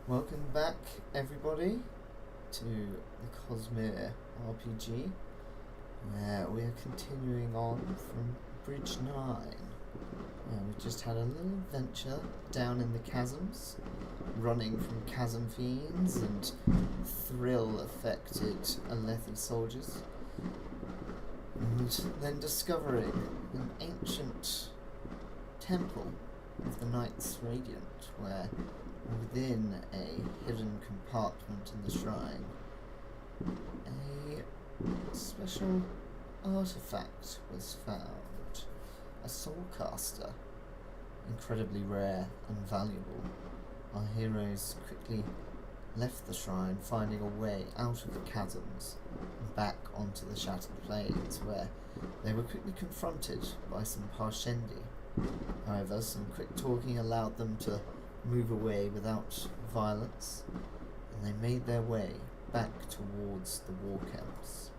Welcome back, everybody, to the Cosmere RPG, where we are continuing on from Bridge 9. We just had a little adventure down in the chasms, running from chasm fiends and thrill-affected Alethi soldiers, and then discovering an ancient temple of the Knights Radiant, where within a hidden compartment in the shrine, a special artifact was found. A soulcaster, incredibly rare and valuable. Our heroes quickly left the shrine, finding a way out of the chasms and back onto the shattered plains, where they were quickly confronted by some Parshendi. However, some quick talking allowed them to move away without violence, and they made their way back towards the Warcamps.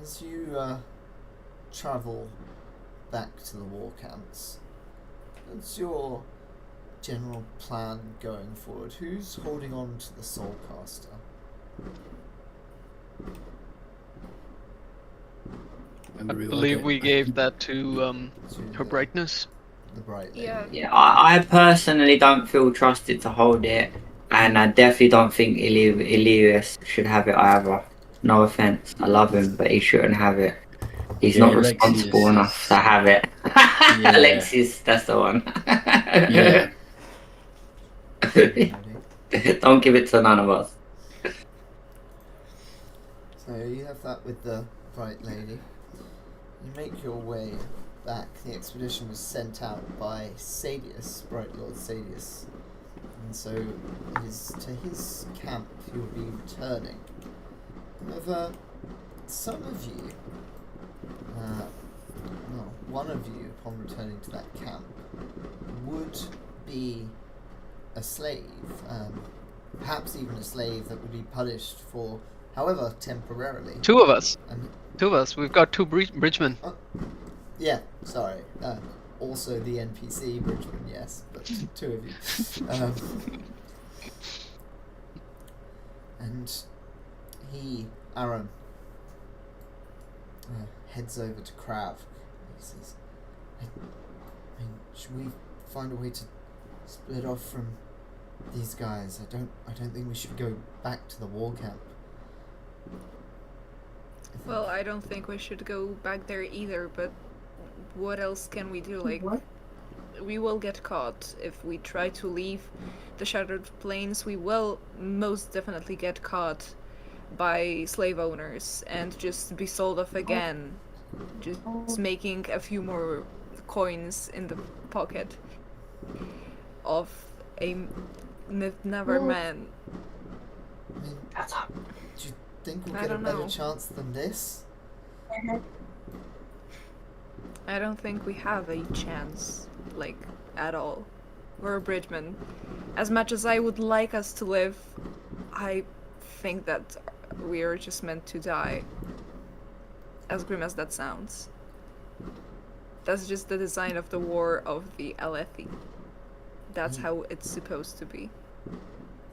As you travel back to the Warcamps, what's your general plan going forward? Who's holding on to the Soulcaster? I believe we gave that to her brightness. The bright lady. Yeah, I personally don't feel trusted to hold it, and I definitely don't think Ilexius should have it either. No offense, I love him, but he shouldn't have it. He's not responsible enough to have it. Yeah. Alexius, that's the one. Yeah. Don't give it to none of us. So you have that with the bright lady. You make your way back. The expedition was sent out by Sadius, Bright Lord Sadius. And so to his camp you'll be returning. However, some of you, one of you, upon returning to that camp, would be a slave, perhaps even a slave that would be punished for, however, temporarily. Two of us. We've got two Bridgemen. Yeah, sorry. Also the NPC Bridgeman, yes, but two of you. And he, Aaron, heads over to Krahvk. He says, I mean, should we find a way to split off from these guys? I don't think we should go back to the war camp. Well, I don't think we should go back there either, but what else can we do? Like, we will get caught if we try to leave the Shattered Plains. We will most definitely get caught by slave owners and just be sold off again, just making a few more coins in the pocket of a never man. I mean, do you think we'll get a better chance than this? I don't think we have a chance, like, at all. We're a Bridgeman. As much as I would like us to live, I think that we are just meant to die. As grim as that sounds. That's just the design of the war of the Alethi. That's how it's supposed to be.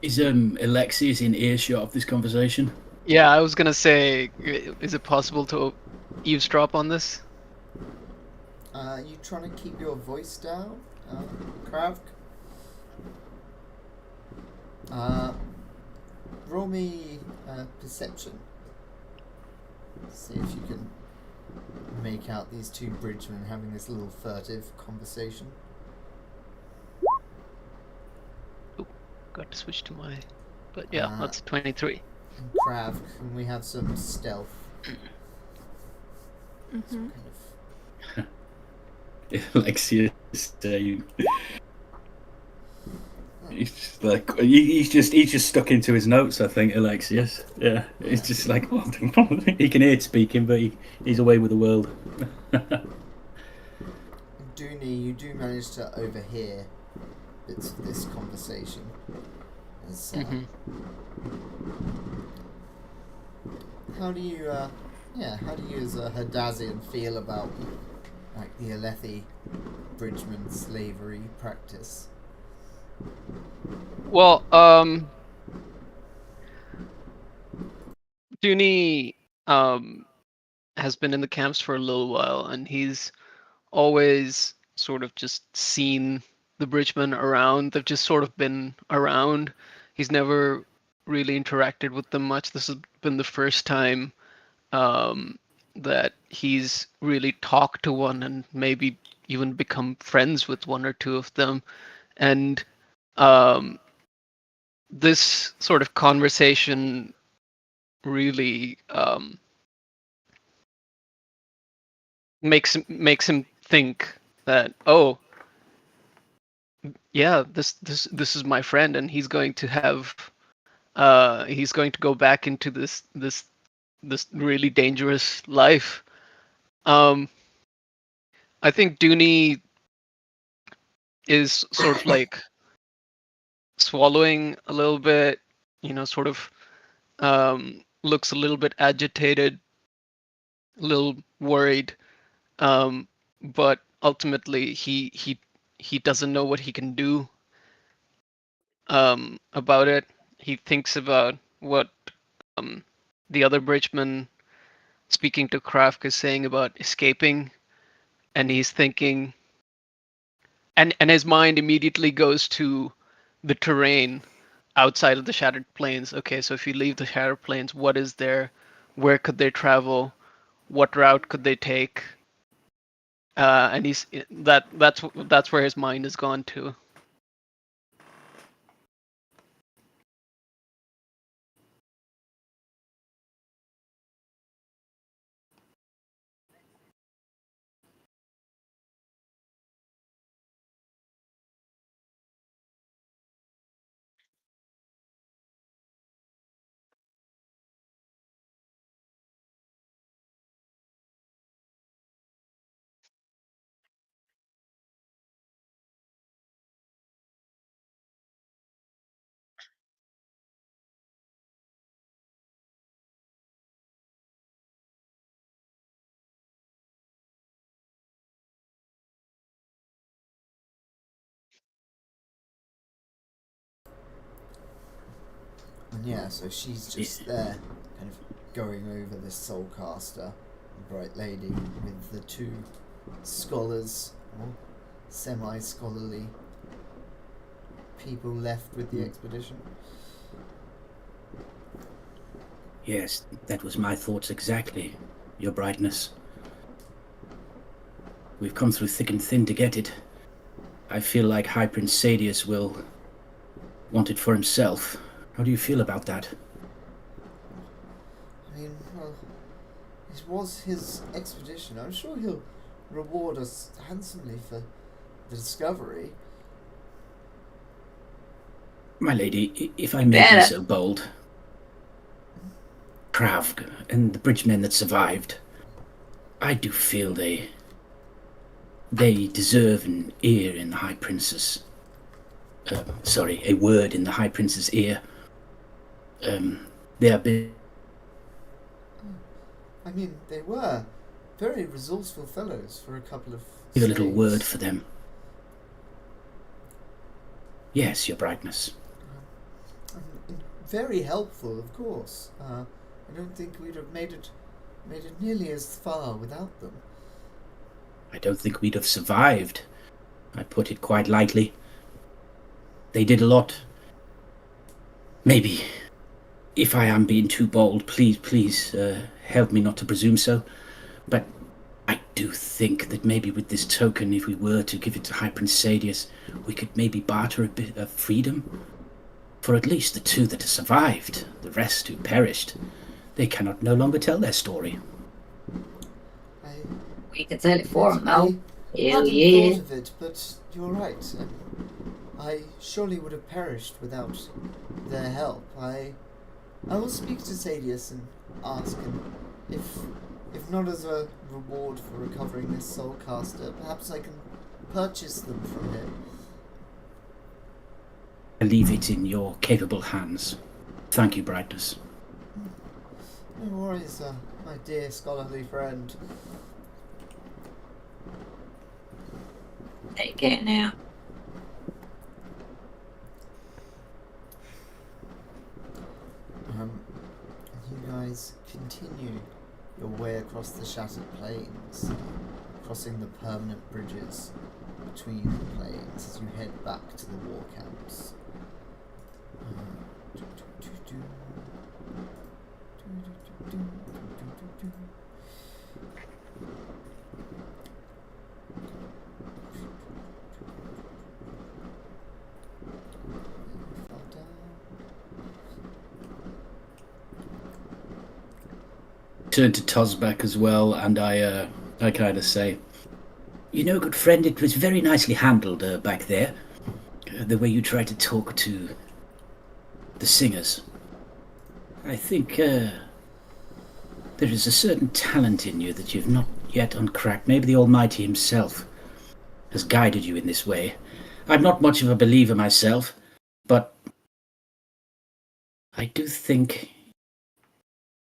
Is Ilexius in earshot of this conversation? Yeah, I was gonna say, is it possible to eavesdrop on this? You trying to keep your voice down, Krahvk? Roll me perception. See if you can make out these two Bridgemen having this little furtive conversation. Ooh, got to switch to my... But yeah, that's 23. And Krahvk, can we have some stealth? Mm-hmm. Alexius, he's just like he's just stuck into his notes. I think Alexius, yeah, it's just like he can hear it speaking, but he's away with the world. Dunie, you do manage to overhear bits of this conversation. As, how do you as a Herdazian feel about like the Alethi Bridgeman slavery practice? Well, Dunie has been in the camps for a little while, and he's always sort of just seen the Bridgemen around. They've just sort of been around. He's never really interacted with them much. This has been the first time that he's really talked to one and maybe even become friends with one or two of them. And this sort of conversation really makes him think that, oh yeah, this is my friend, and he's going to have he's going to go back into this really dangerous life. I think Dunie is sort of like swallowing a little bit, sort of looks a little bit agitated, a little worried, but ultimately he doesn't know what he can do about it. He thinks about what the other Bridgeman speaking to Krahvk is saying about escaping, and he's thinking, and his mind immediately goes to the terrain outside of the Shattered Plains. Okay, so if you leave the Shattered Plains, what is there? Where could they travel? What route could they take? And that's where his mind has gone to. And yeah, so she's just there, kind of going over this Soulcaster, Bright Lady, with the two scholars, or semi-scholarly people left with the expedition. Yes, that was my thoughts exactly, Your Brightness. We've come through thick and thin to get it. I feel like High Prince Sadius will want it for himself. How do you feel about that? I mean, well, it was his expedition. I'm sure he'll reward us handsomely for the discovery. My lady, if I may be so bold, Krahvk and the bridgemen that survived, I do feel they deserve an ear in the High Prince's... a word in the High Prince's ear. They have been... I mean, they were very resourceful fellows for a couple of Give a little slaves. word for them. Yes, Your Brightness. Very helpful, of course. I don't think we'd have made it nearly as far without them. I don't think we'd have survived. I put it quite lightly. They did a lot. Maybe, if I am being too bold, please help me not to presume so. But I do think that maybe with this token, if we were to give it to High Prince Sadius, we could maybe barter a bit of freedom. For at least the two that have survived, the rest who perished, they cannot no longer tell their story. We can tell it for them now. I Hell hadn't yeah. thought of it, but you're right. I surely would have perished without their help. I will speak to Sadius and ask him if not as a reward for recovering this Soulcaster, perhaps I can purchase them from him. I leave it in your capable hands. Thank you, Brightness. No worries, my dear scholarly friend. Take care now. You guys continue your way across the shattered plains, crossing the permanent bridges between the plains as you head back to the war camps. Turn to Tozbek as well, and I kind of say, you know, good friend, it was very nicely handled back there. The way you tried to talk to the singers. I think there is a certain talent in you that you've not yet uncracked. Maybe the Almighty himself has guided you in this way. I'm not much of a believer myself, but I do think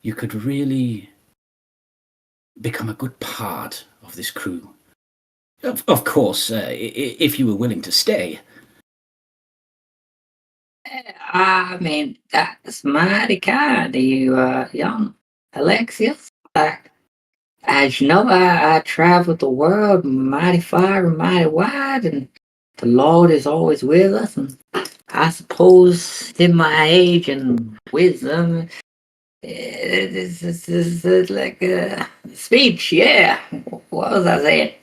you could really become a good part of this crew. Of course, if you were willing to stay. I mean, that's mighty kind of you, young Alexius. As you know, I traveled the world mighty far and mighty wide, and the Lord is always with us. And I suppose in my age and wisdom, this is like a speech, yeah. What was I saying?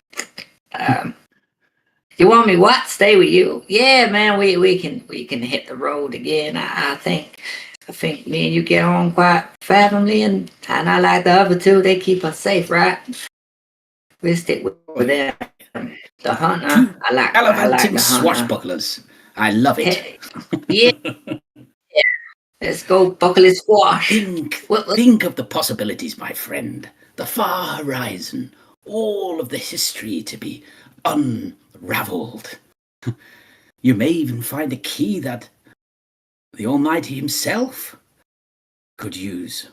You want me what? Stay with you? Yeah, man, we can hit the road again. I think me and you get on quite fathomably, and I like the other two. They keep us safe, right? We'll stick with them. The hunter, I like Gallivanting the hunter. swashbucklers. I love it. Hey, yeah. Let's go buckle his squash. Think of the possibilities, my friend. The far horizon. All of the history to be unraveled. You may even find a key that the Almighty himself could use.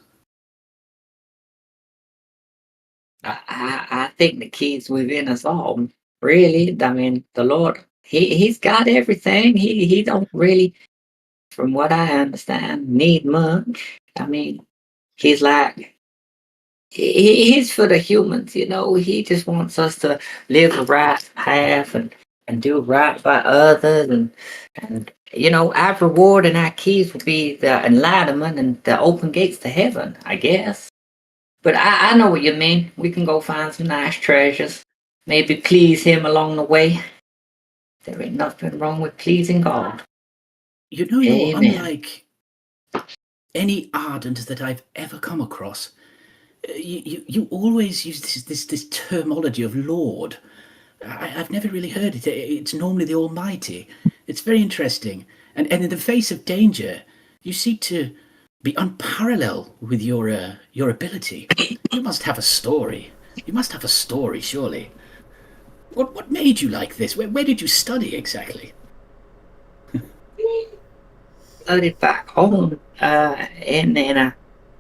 I think the key's within us all. Really, I mean, the Lord, he's got everything. He don't really, from what I understand, need much. I mean, he's like, he's for the humans, you know. He just wants us to live the right path and do right by others, and you know, our reward and our keys will be the enlightenment and the open gates to heaven, I guess. But I know what you mean. We can go find some nice treasures. Maybe please him along the way. There ain't nothing wrong with pleasing God. You know, you're Amen. unlike any Ardent that I've ever come across. You always use this terminology of Lord. I've never really heard it. It's normally the Almighty. It's very interesting. And in the face of danger, you seek to be unparalleled with your ability. You must have a story. You must have a story, surely. What made you like this? Where did you study exactly? Studied back home, in a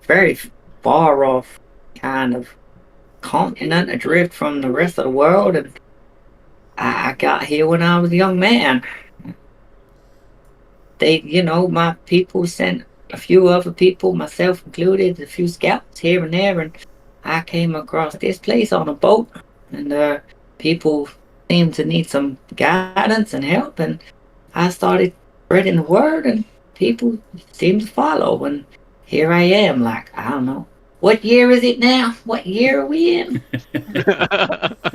very far off kind of continent, adrift from the rest of the world, and I got here when I was a young man. They, you know, my people sent a few other people, myself included, a few scouts here and there, and I came across this place on a boat, and people seemed to need some guidance and help, and I started spreading the word, and people seemed to follow, and here I am, like, I don't know. What year is it now? What year are we in?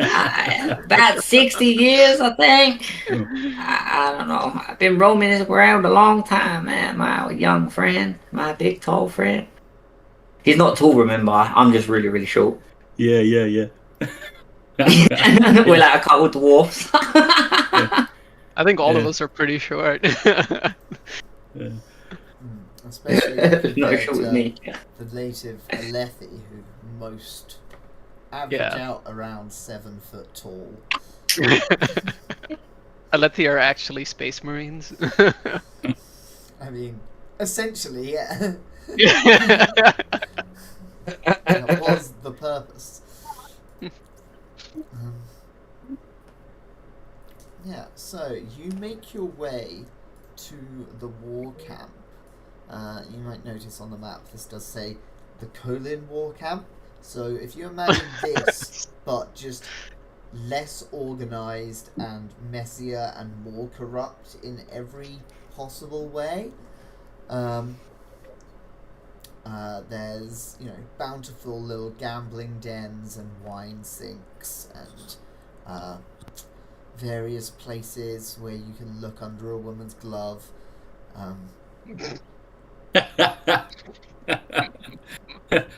About 60 years, I think. I don't know. I've been roaming this ground a long time, man. My young friend, my big tall friend. He's not tall, remember. I'm just really, really short. Yeah. We're like a couple of dwarfs. I think all of us are pretty short. Especially Not short with me. the native Alethi, who most average out around 7 foot tall. Alethi are actually space marines. I mean, essentially, yeah. Yeah. That was the purpose. Yeah, so you make your way to the war camp. You might notice on the map this does say the Colin war camp. So if you imagine this, but just less organized and messier and more corrupt in every possible way. There's, bountiful little gambling dens and wine sinks and various places where you can look under a woman's glove.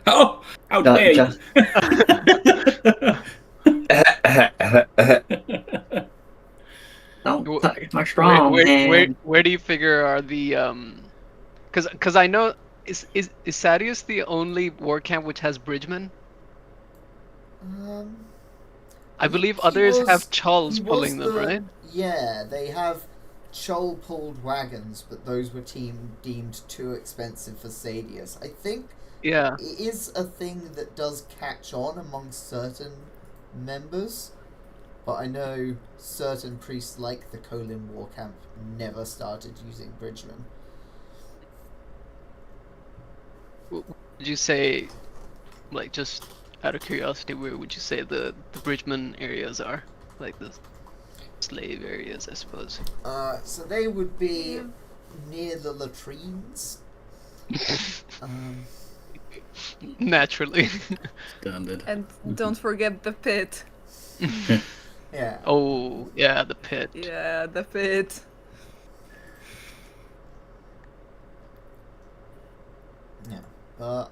Oh, how dare you! Don't touch my strong man. Where do you figure are the Because I know is Sadius the only war camp which has Bridgeman? I believe others have chulls pulling them, right? Yeah, they have chull pulled wagons, but those were deemed too expensive for Sadius. I think it is a thing that does catch on amongst certain members, but I know certain priests like the Colin war camp never started using Bridgeman. Would you say, like, just out of curiosity, where would you say the Bridgeman areas are? Like the slave areas, I suppose. So they would be near the latrines. Naturally. Standard. And don't forget the pit. Yeah. Oh, yeah, the pit. Yeah, the pit. Yeah, but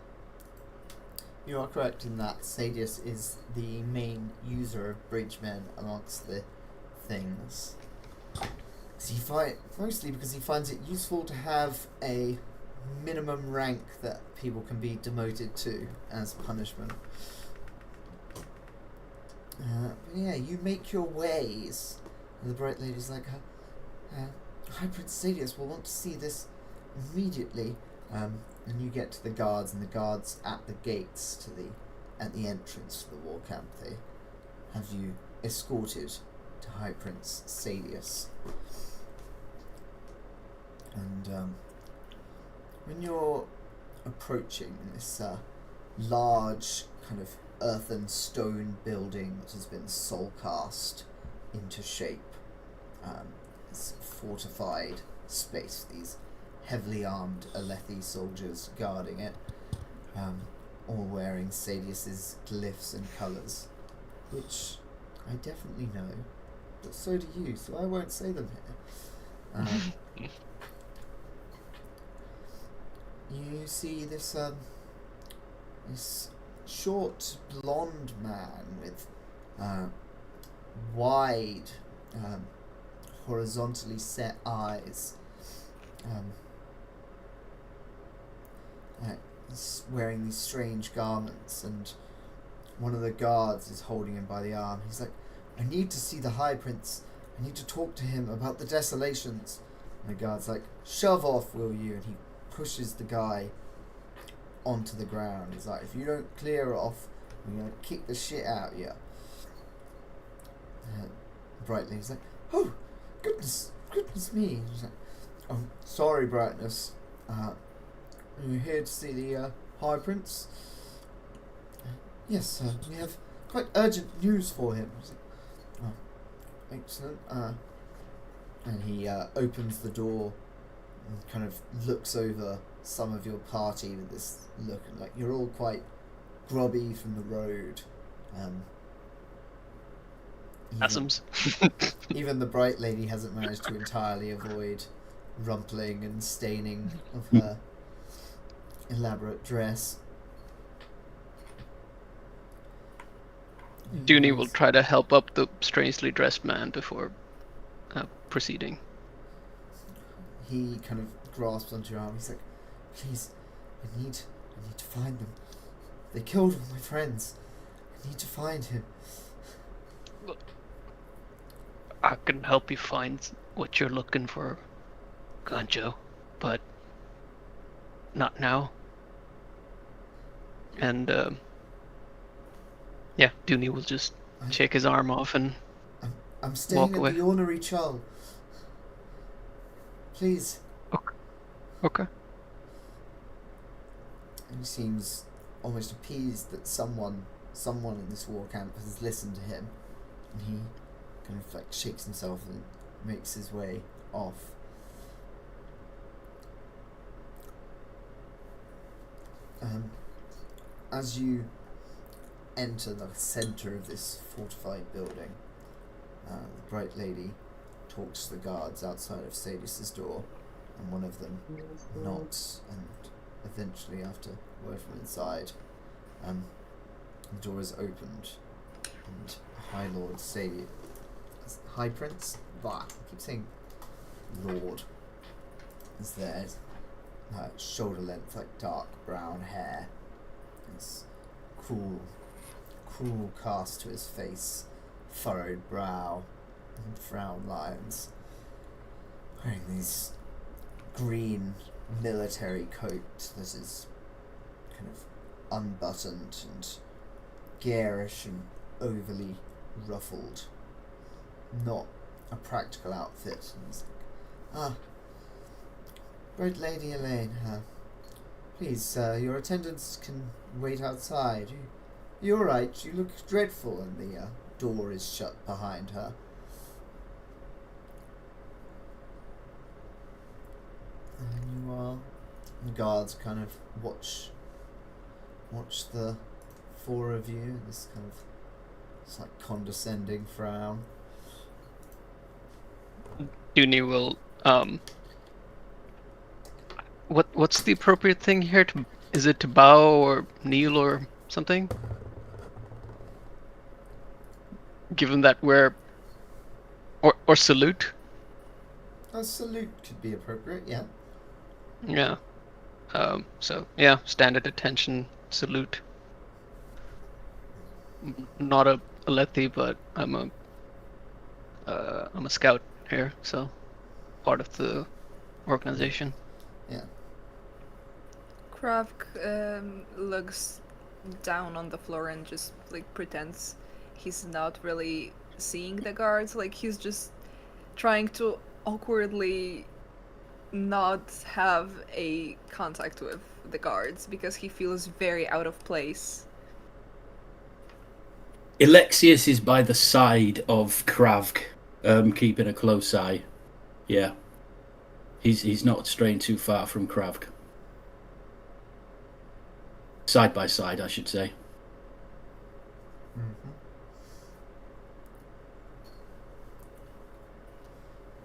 you are correct in that Sadius is the main user of Bridgemen amongst the things. Mostly because he finds it useful to have a minimum rank that people can be demoted to as punishment. Yeah, you make your ways. And the Bright Lady's like, High Prince Sadius will want to see this immediately. And you get to the guards, and the guards at the gates at the entrance to the war camp, they have you escorted to High Prince Sadius. And when you're approaching this large kind of earthen stone building that has been soul cast into shape, this fortified space, these heavily armed Alethi soldiers guarding it, all wearing Sadius's glyphs and colours, which I definitely know, but so do you, so I won't say them here. You see this short blonde man with wide, horizontally set eyes. He's wearing these strange garments, and one of the guards is holding him by the arm. He's like, I need to see the High Prince. I need to talk to him about the desolations. And the guard's like, shove off, will you? And he pushes the guy onto the ground. He's like, if you don't clear off, I'm going to kick the shit out of you. Brightly, he's like, oh, goodness me. He's like, oh, sorry, Brightness. Are you here to see the High Prince? Yes, sir. We have quite urgent news for him. He's like, oh, excellent. And he opens the door and kind of looks over some of your party with this look, and like you're all quite grubby from the road. Even the Bright Lady hasn't managed to entirely avoid rumpling and staining of her elaborate dress. Dunie will try to help up the strangely dressed man before proceeding. He kind of grasps onto your arm. He's like, please, I need to find them. They killed all my friends. I need to find him. I can help you find what you're looking for, Ganjo, but not now. And Dunie will just shake his arm off and I'm staying walk at away. the Ornery Chul. Please. Okay. And he seems almost appeased that someone in this war camp has listened to him, and he kind of like shakes himself and makes his way off. As you enter the centre of this fortified building, the Bright Lady talks to the guards outside of Sadis's door, and one of them nods, and eventually, after a word from inside, the door is opened, and High Lord Sadie, High Prince, I keep saying Lord, is there, shoulder length, like dark brown hair, his cruel cast to his face, furrowed brow, and frown lines, wearing these green military coat that is kind of unbuttoned and garish and overly ruffled. Not a practical outfit. And he's like, Bright Lady Elaine, please, your attendants can wait outside. You're alright, you look dreadful, and the door is shut behind her. And you are... The guards kind of watch the four of you, this kind of... It's like condescending frown. Dunie will what's the appropriate thing here? Is it to bow or kneel or something? Given that we're or salute? A salute could be appropriate, yeah. Yeah. So yeah, stand at attention, salute. Not a Alethi, but I'm a scout here, so part of the organization. Yeah. Krahvk looks down on the floor and just like pretends he's not really seeing the guards. Like he's just trying to awkwardly not have a contact with the guards because he feels very out of place. Ilexius is by the side of Krahvk, keeping a close eye. Yeah. He's not straying too far from Krahvk. Side by side, I should say. Mm-hmm.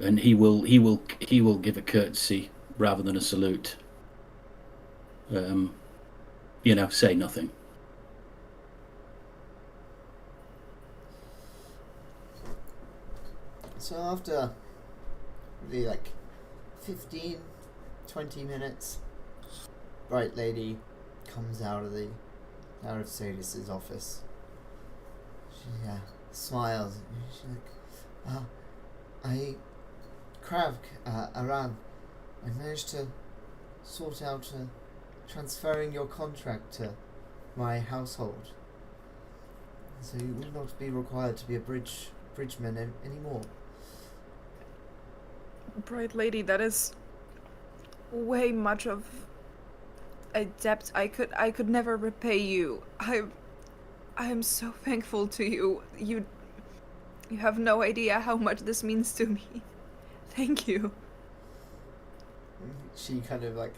And he will give a courtesy rather than a salute. Say nothing. So after really like 15, 20 minutes, Bright Lady comes out of Sadis's office. She smiles. She's like, Krahvk, Aram, I managed to sort out transferring your contract to my household. So you will not be required to be a Bridgeman anymore. Bright Lady, that is way much of a debt I could never repay you. I am so thankful to you. You have no idea how much this means to me. Thank you. She kind of like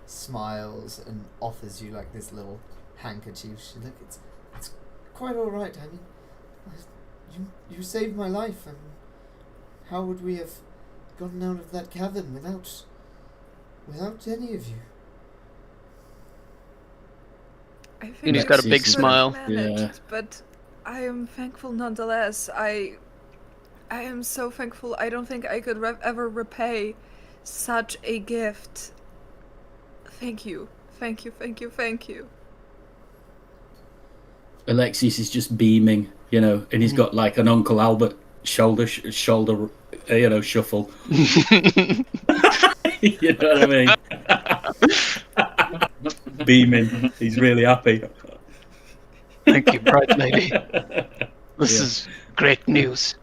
smiles and offers you like this little handkerchief. She's like, it's quite all right. I mean, you saved my life, and how would we have gotten out of that cavern without any of you? I think And he's I got a could big have smile. managed, Yeah. but I am thankful nonetheless. I am so thankful. I don't think I could ever repay such a gift. Thank you. Thank you, thank you, thank you. Ilexius is just beaming, and he's got like an Uncle Albert shoulder shuffle. You know what I mean? Beaming. He's really happy. Thank you, Bright Lady. This is great news.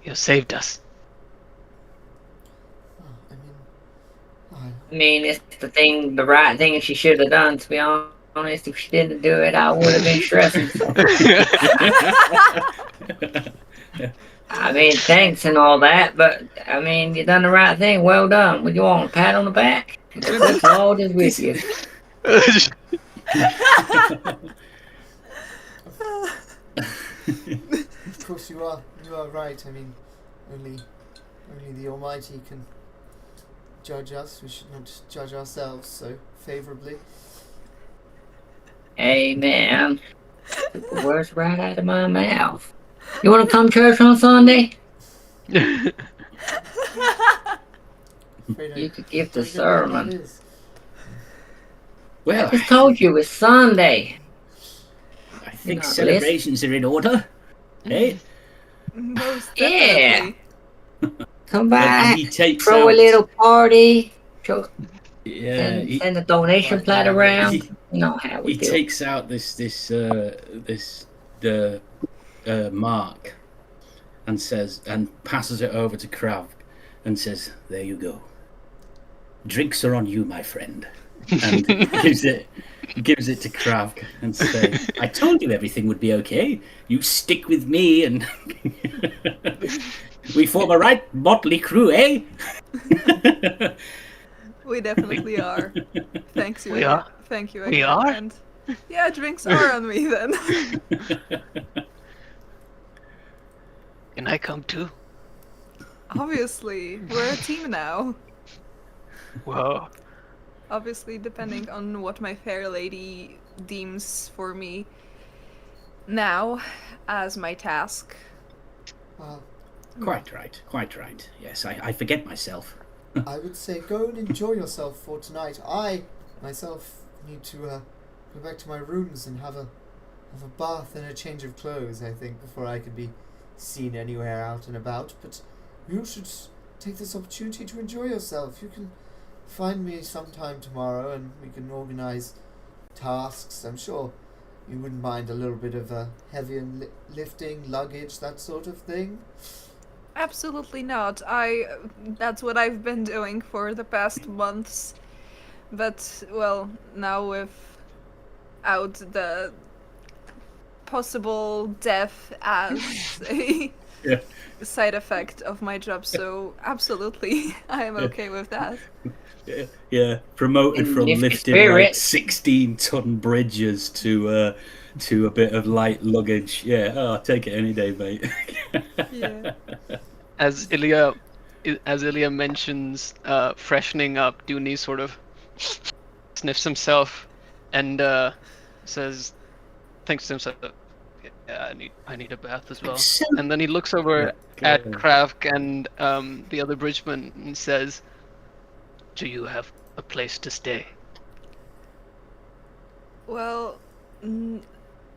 You saved us. I mean, it's the right thing she should have done, to be honest. If she didn't do it, I would have been stressing. So. I mean, thanks and all that, but, I mean, you done the right thing. Well done. Would you want a pat on the back? The Lord is with you. Of course you are right. I mean, only the Almighty can judge us. We should not judge ourselves so favourably. Amen. Took the words right out of my mouth. You want to come to church on Sunday? You could give the sermon. Well, I just told you it's Sunday. I think celebrations are in order. Hey? Most definitely. Yeah. Come back, he takes throw out, a little party, yeah, send a donation plate around. You know how we he do. takes out the mark and says, and passes it over to Krahvk and says, "There you go. Drinks are on you, my friend." And gives it to Krahvk and says, "I told you everything would be okay. You stick with me and we form a right motley crew, eh?" We definitely are. Thanks you. We are? Thank you. We again. are? And yeah, drinks are on me then. Can I come too? Obviously, we're a team now. Whoa. Obviously, depending on what my fair lady deems for me now as my task. Quite right. Yes, I forget myself. I would say go and enjoy yourself for tonight. I myself need to go back to my rooms and have a bath and a change of clothes, I think, before I can be seen anywhere out and about. But you should take this opportunity to enjoy yourself. You can find me sometime tomorrow and we can organise tasks. I'm sure you wouldn't mind a little bit of heavy lifting, luggage, that sort of thing. Absolutely not. That's what I've been doing for the past months. But, well, now without the possible death as a side effect of my job, so absolutely, I am okay with that. Yeah. Promoted from lifting like 16-ton bridges to a bit of light luggage. Yeah, I'll take it any day, mate. Yeah. As Ilya mentions freshening up, Dunie sort of sniffs himself and says, thinks to himself, "Yeah, I need a bath as well." And then he looks over at Krahvk and the other Bridgeman and says, "Do you have a place to stay?" Well,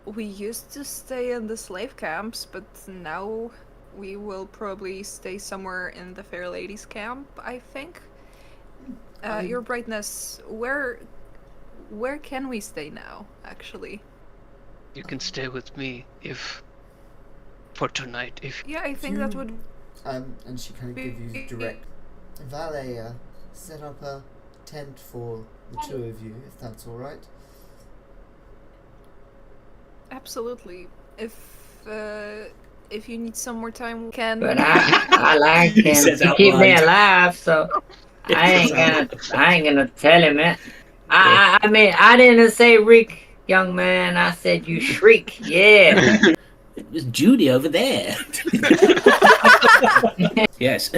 we used to stay in the slave camps, but now we will probably stay somewhere in the Fair Ladies camp, I think. Your Brightness, where can we stay now, actually? You can stay with me for tonight. Yeah, I think that would... And she kind of gives you direct... Valet, set up a tent for the two of you, if that's alright. Absolutely. If you need some more time, we can... But I like him to keep me alive, so I ain't gonna tell him it. I mean, I didn't say Rick, young man. I said you shriek. Yeah. It was Judy over there. Yes.